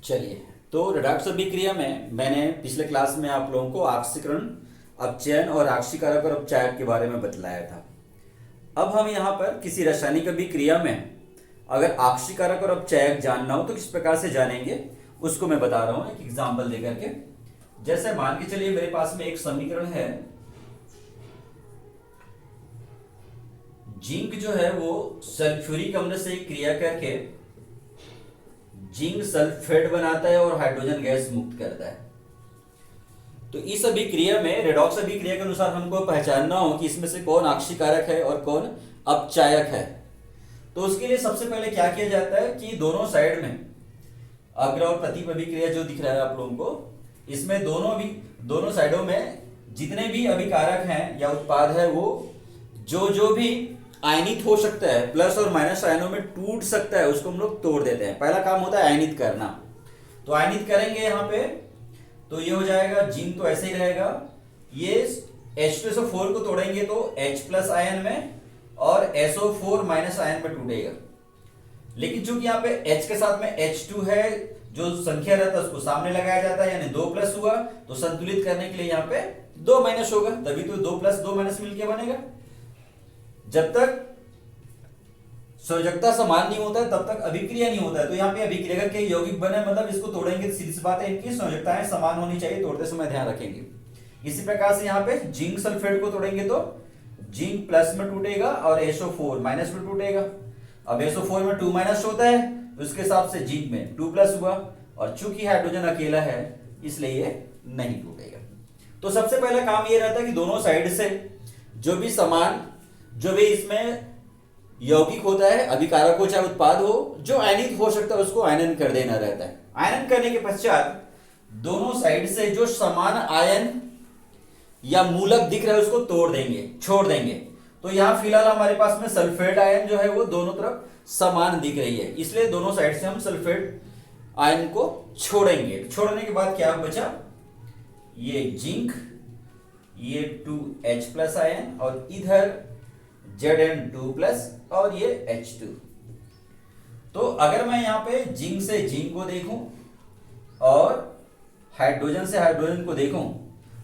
चलिए, तो रेडॉक्स अभिक्रिया में मैंने पिछले क्लास में आप लोगों को ऑक्सीकरण, अपचयन और ऑक्सीकारक और अपचायक के बारे में बतलाया था। अब हम यहाँ पर किसी रासायनिक अभिक्रिया में अगर ऑक्सीकारक और अपचायक जानना हो तो किस प्रकार से जानेंगे उसको मैं बता रहा हूँ एक एग्जाम्पल देकर के। जैसे मान के चलिए मेरे पास में एक समीकरण है, जिंक जो है वो सल्फ्यूरिक अम्ल से क्रिया करके जिंक सल्फेट बनाता है और हाइड्रोजन गैस मुक्त करता है। तो इस अभिक्रिया में रेडॉक्स अभिक्रिया के अनुसार हमको पहचानना हो कि इसमें से कौन ऑक्सीकारक है और कौन अपचायक है। तो उसके लिए सबसे पहले क्या किया जाता है कि दोनों साइड में अग्र और प्रतीप अभिक्रिया जो दिख रहा है आप लोगों को, इसमें दोनों साइडों में जितने भी अभिकारक हैं या उत्पाद है वो जो भी आयनित हो सकता है, प्लस और माइनस आयनों में टूट सकता है, उसको हम लोग तोड़ देते हैं। पहला काम होता है आयनित करना। तो आयनित करेंगे यहाँ पे तो ये हो जाएगा, जिंक तो ऐसे ही रहेगा। ये H2SO4 को तोड़ेंगे तो H प्लस आयन में और SO4 माइनस आयन में टूटेगा। लेकिन चूंकि यहाँ पे H के साथ में H2 है, जो संख्या रहता है उसको सामने लगाया जाता है, यानी 2 प्लस हुआ, तो संतुलित करने के लिए यहाँ पे 2 माइनस होगा, तभी तो 2 प्लस 2 माइनस मिलके बनेगा। जब तक संयोजकता समान नहीं होता है तब तक अभिक्रिया नहीं होता है। तो यहाँ पे अभिक्रिया के यौगिक बने, मतलब इसको तोड़ेंगे तो सीधी सी बात है इनकी संयोजकताएं समान होनी चाहिए, तोड़ते समय ध्यान रखेंगे। इसी प्रकार से यहाँ पे जिंक सल्फेट को तोड़ेंगे तो जिंक प्लस में टूटेगा और SO4 माइनस में टूटेगा। अब SO4 में 2 माइनस होता है तो उसके हिसाब से जिंक में 2 प्लस हुआ, और चूंकि हाइड्रोजन अकेला है इसलिए ये नहीं टूटेगा। तो सबसे पहला काम ये रहता है कि दोनों साइड से जो भी इसमें यौगिक होता है, अभिकारक हो चाहे उत्पाद हो, जो आयनित हो सकता है उसको आयनन कर देना रहता है। आयनन करने के पश्चात दोनों साइड से जो समान आयन या मूलक दिख रहा है उसको तोड़ देंगे, छोड़ देंगे। तो यहां फिलहाल हमारे पास में सल्फेट आयन जो है वो दोनों तरफ समान दिख रही है, इसलिए दोनों साइड से हम सल्फेट आयन को छोड़ेंगे। छोड़ने के बाद क्या बचा, ये जिंक, ये 2H प्लस आयन और इधर Zn2 प्लस और ये H2। तो अगर मैं यहां पे जिंक से जिंक को देखूं और हाइड्रोजन से हाइड्रोजन को देखूं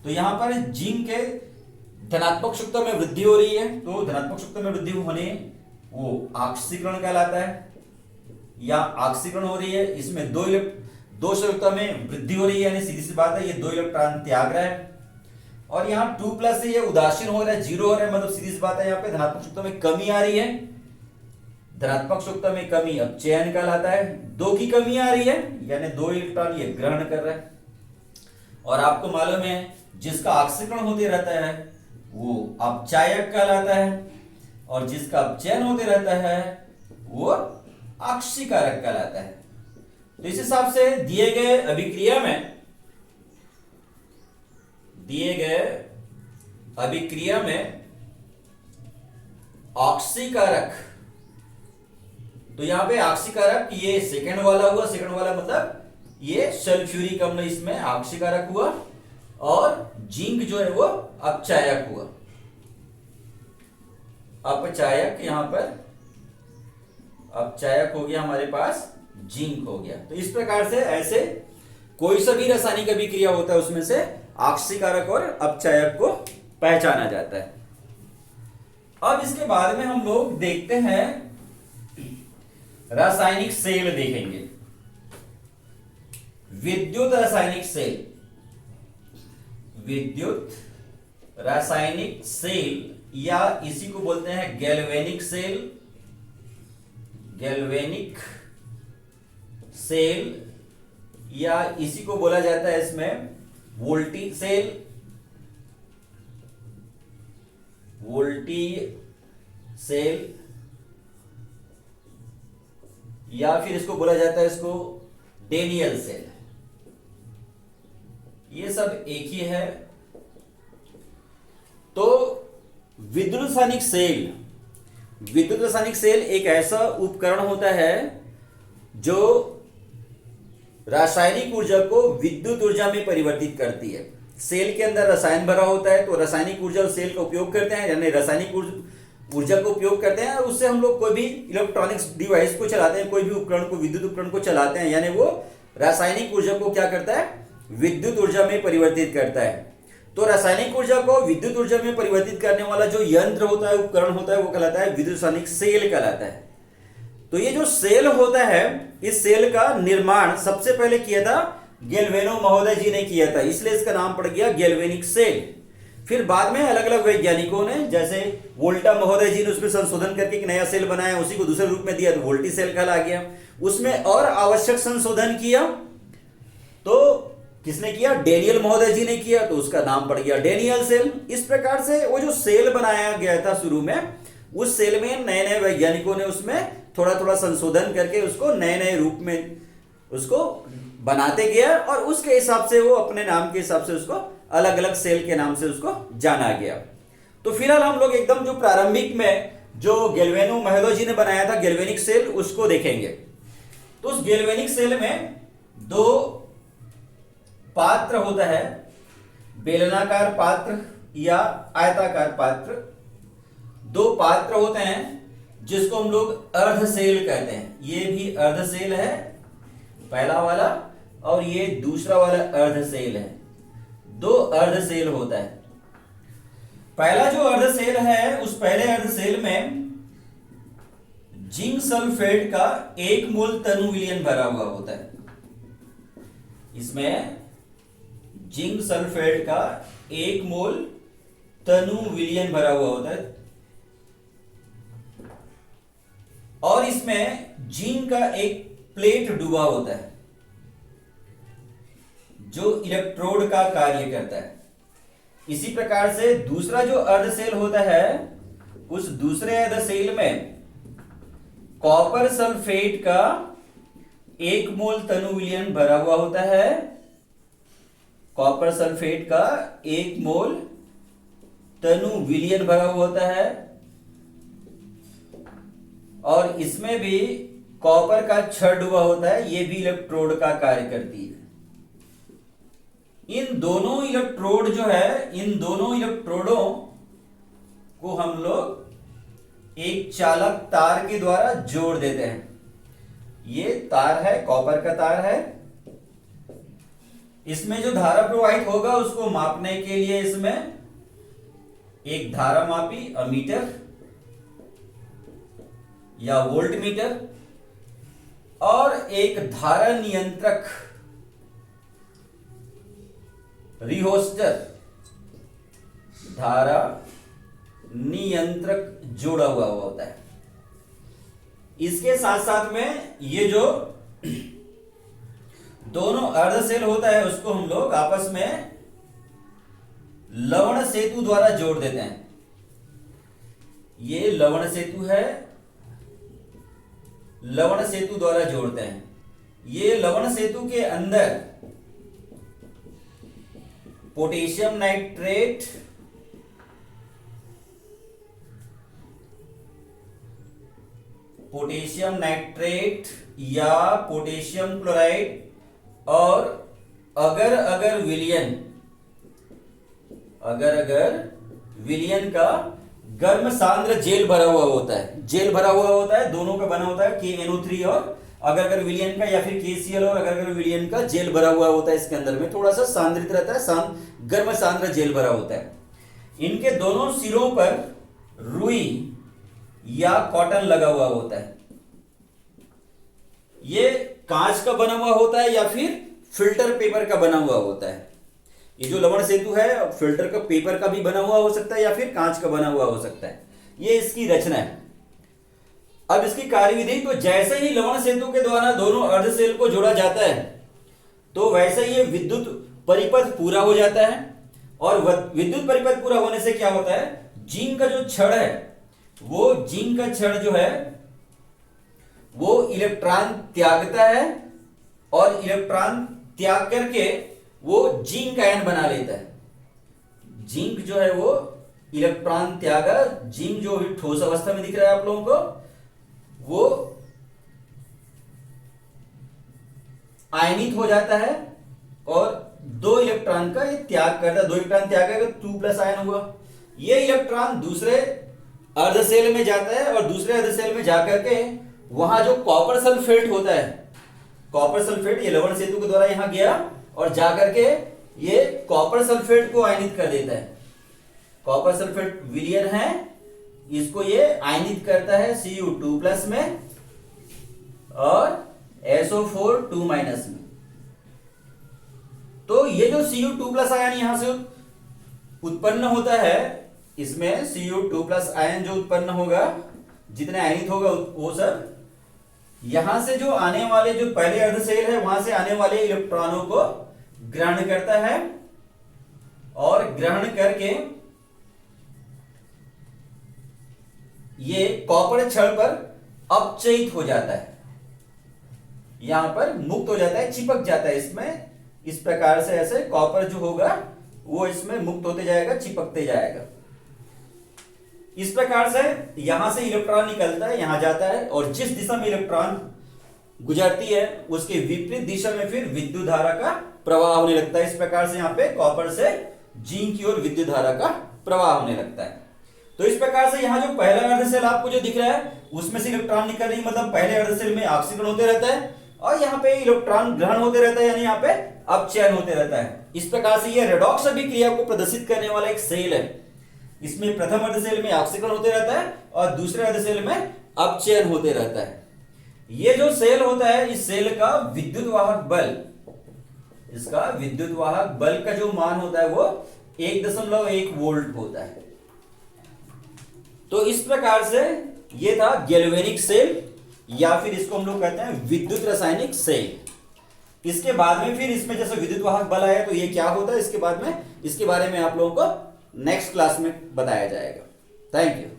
तो यहां पर जिंक के धनात्मक शुद्धता में वृद्धि हो रही है। तो धनात्मक शुद्धता में वृद्धि होने वो ऑक्सीकरण कहलाता है, या ऑक्सीकरण हो रही है। इसमें दो शुद्धता में वृद्धि हो रही है, यानी सीधी सी बात है ये 2 इलेक्ट्रॉन त्याग रहा है। और यहाँ 2 प्लस से ये उदासीन हो रहा है, 0 हो रहा है, मतलब सीधी सी बात है यहाँ पे धनात्मक शुद्धता में कमी आ रही है। धनात्मक शुद्धता में कमी अपचयन कहलाता है। 2 की कमी आ रही है यानी 2 इलेक्ट्रॉन ये ग्रहण कर रहा है। और आपको मालूम है जिसका ऑक्सीकरण होते रहता है वो अपचायक कहलाता है, और जिसका अपचयन होते रहता है वो ऑक्सीकारक कहलाता है। तो इस हिसाब से दिए गए अभिक्रिया में ऑक्सीकारक, तो यहां पे ऑक्सीकारक ये सेकंड वाला हुआ। सेकंड वाला मतलब ये सल्फ्यूरिक अम्ल इसमें ऑक्सीकारक हुआ, और जिंक जो है वो अपचायक हुआ। अपचायक यहां पर अपचायक हो गया, हमारे पास जिंक हो गया। तो इस प्रकार से ऐसे कोई सा भी रासायनिक अभिक्रिया होता है उसमें से ऑक्सीकारक और अपचायक को पहचाना जाता है। अब इसके बाद में हम लोग देखते हैं रासायनिक सेल देखेंगे। विद्युत रासायनिक सेल या इसी को बोलते हैं गैल्वेनिक सेल, या इसी को बोला जाता है इसमें वोल्टी सेल, या फिर इसको बोला जाता है इसको डेनियल सेल। ये सब एक ही है। तो विद्युत रासायनिक सेल एक ऐसा उपकरण होता है जो रासायनिक ऊर्जा को विद्युत ऊर्जा में परिवर्तित करती है। सेल के अंदर रसायन भरा होता है, तो रासायनिक ऊर्जा और सेल का उपयोग करते हैं, यानी रासायनिक ऊर्जा को उपयोग करते हैं, और उससे हम लोग कोई भी इलेक्ट्रॉनिक्स डिवाइस को चलाते हैं, कोई भी उपकरण को, विद्युत उपकरण को चलाते हैं, यानी वो रासायनिक ऊर्जा को क्या करता है, विद्युत ऊर्जा में परिवर्तित करता है। तो रासायनिक ऊर्जा को विद्युत ऊर्जा में परिवर्तित करने वाला जो यंत्र होता है, उपकरण होता है, वो कहलाता है विद्युत रासायनिक सेल कहलाता है। तो ये जो सेल होता है, इस सेल का निर्माण सबसे पहले किया था गैल्वेनो महोदय जी ने किया था, इसलिए इसका नाम पड़ गया गैल्वेनिक सेल। फिर बाद में अलग अलग वैज्ञानिकों ने, जैसे वोल्टा महोदय जी ने उसमें संशोधन करके एक नया सेल बनाया, उसी को दूसरे रूप में दिया तो वोल्टी सेल कहला गया। उसमें और आवश्यक संशोधन किया तो किसने किया, डेनियल महोदय जी ने किया, तो उसका नाम पड़ गया डेनियल सेल। इस प्रकार से वो जो सेल बनाया गया था शुरू में, उस सेल में नए नए वैज्ञानिकों ने उसमें थोड़ा थोड़ा संशोधन करके उसको नए नए रूप में उसको बनाते गया, और उसके हिसाब से वो अपने नाम के हिसाब से उसको अलग अलग सेल के नाम से उसको जाना गया। तो फिलहाल हम लोग एकदम जो प्रारंभिक में जो गैल्वेनो महोदय जी ने बनाया था गैल्वेनिक सेल, उसको देखेंगे। तो उस गैल्वेनिक सेल में दो पात्र होता है, बेलनाकार पात्र या आयताकार पात्र। दो पात्र होते हैं जिसको हम लोग अर्ध सेल कहते हैं। ये भी अर्ध सेल है पहला वाला, और ये दूसरा वाला अर्ध सेल है। दो अर्ध सेल होता है। पहला जो अर्ध सेल है, उस पहले अर्ध सेल में जिंक सल्फेट का 1 मोल तनु विलयन भरा हुआ होता है। इसमें जिंक सल्फेट का 1 मोल तनु विलयन भरा हुआ होता है, और इसमें जिंक का एक प्लेट डूबा होता है जो इलेक्ट्रोड का कार्य करता है। इसी प्रकार से दूसरा जो अर्ध सेल होता है, उस दूसरे अर्ध सेल में कॉपर सल्फेट का 1 मोल तनु विलयन भरा हुआ होता है। कॉपर सल्फेट का 1 मोल तनु विलयन भरा हुआ होता है, और इसमें भी कॉपर का छड़ डूबा होता है। यह भी इलेक्ट्रोड का कार्य करती है। इन दोनों इलेक्ट्रोड जो है, इन दोनों इलेक्ट्रोडों को हम लोग एक चालक तार के द्वारा जोड़ देते हैं। ये तार है, कॉपर का तार है। इसमें जो धारा प्रवाहित होगा उसको मापने के लिए इसमें एक धारा मापी अमीटर या वोल्ट मीटर और एक धारा नियंत्रक रिहोस्टर, धारा नियंत्रक जोड़ा हुआ होता है। इसके साथ साथ में ये जो दोनों अर्ध सेल होता है, उसको हम लोग आपस में लवण सेतु द्वारा जोड़ देते हैं। ये लवण सेतु है, लवण सेतु द्वारा जोड़ते हैं। ये लवण सेतु के अंदर पोटेशियम नाइट्रेट, पोटेशियम नाइट्रेट या पोटेशियम क्लोराइड और अगर अगर विलयन का गर्म सांद्र जेल भरा हुआ होता है। जेल भरा हुआ होता है, दोनों का बना होता है, KNO3 और अगर विलयन का, या फिर KCl और अगर विलयन का जेल भरा हुआ होता है। इसके अंदर में थोड़ा सा सांद्रित रहता है, गर्म सांद्र जेल भरा होता है। इनके दोनों सिरों पर रुई या कॉटन लगा हुआ होता है। ये कांच का बना हुआ होता है या फिर फिल्टर पेपर का बना हुआ होता है। ये जो लवण सेतु है, फिल्टर का पेपर का भी बना हुआ हो सकता है या फिर कांच का बना हुआ हो सकता है। ये इसकी रचना है। अब इसकी कार्यविधि, तो जैसे ही लवण सेतु के द्वारा दोनों अर्ध सेल को जोड़ा जाता है, तो वैसे ही ये विद्युत परिपथ पूरा हो जाता है। और विद्युत परिपथ पूरा होने से क्या होता है, जिंक का जो छड़ है, वो जिंक का छड़ जो है वो इलेक्ट्रॉन त्यागता है, और इलेक्ट्रॉन त्याग करके वो जिंक आयन बना लेता है। जिंक जो है वो इलेक्ट्रॉन त्यागा, जिंक जो ठोस अवस्था में दिख रहा है आप लोगों को, वो आयनित हो जाता है और 2 इलेक्ट्रॉन का ये त्याग करता है। 2 इलेक्ट्रॉन त्याग करके 2+ आयन हुआ। ये इलेक्ट्रॉन दूसरे अर्ध सेल में जाता है, और दूसरे अर्ध सेल में जाकर के वहां जो कॉपर सल्फेट होता है, कॉपर सल्फेट ये लवण सेतु के द्वारा यहां गया और जाकर के ये कॉपर सल्फेट को आयनित कर देता है। कॉपर सल्फेट विलयन है, इसको ये आयनित करता है Cu2+ में और SO4 2- में। तो ये जो Cu2+ आयन यहां से उत्पन्न होता है, इसमें Cu2+ आयन जो उत्पन्न होगा, जितने आयनित होगा वो सब यहां से जो आने वाले जो पहले अर्धसेल है वहां से आने वाले इलेक्ट्रॉनों को ग्रहण करता है और ग्रहण करके ये कॉपर छड़ पर अपचयित हो जाता है, यहां पर मुक्त हो जाता है, चिपक जाता है इसमें। इस प्रकार से ऐसे कॉपर जो होगा वो इसमें मुक्त होते जाएगा, चिपकते जाएगा। इस प्रकार से यहां से इलेक्ट्रॉन निकलता है, यहां जाता है और जिस दिशा में इलेक्ट्रॉन गुजरती है उसके विपरीत दिशा में फिर विद्युत धारा का प्रवाह होने लगता है। इस प्रकार से यहां पे कॉपर से जिंक की ओर विद्युत धारा का प्रवाह होने लगता है। तो इस प्रकार से यहां जो पहला अर्धसेल आपको जो दिख रहा है उसमें से इलेक्ट्रॉन निकल रही, मतलब पहले अर्धसेल में ऑक्सीकरण होते रहता है और यहाँ पे इलेक्ट्रॉन ग्रहण होते रहता है, यानी यहाँ पे अपचयन होते रहता है। इस प्रकार से ये रेडॉक्स अभिक्रिया को प्रदर्शित करने वाला एक सेल है। इसमें प्रथम अर्धसेल में ऑक्सीकरण होते रहता है और दूसरे अर्धसेल में अपचयन होते रहता है। ये जो सेल होता है, इस सेल का विद्युत वाहक बल, इसका विद्युत वाहक बल का जो मान होता है वो 1.1 वोल्ट होता है। तो इस प्रकार से ये था गैल्वेनिक सेल, या फिर इसको हम लोग कहते हैं विद्युत रासायनिक सेल। इसके बाद में फिर इसमें जैसे विद्युत वाहक बल आया तो ये क्या होता है, इसके बाद में इसके बारे में आप लोगों को नेक्स्ट क्लास में बताया जाएगा। Thank you.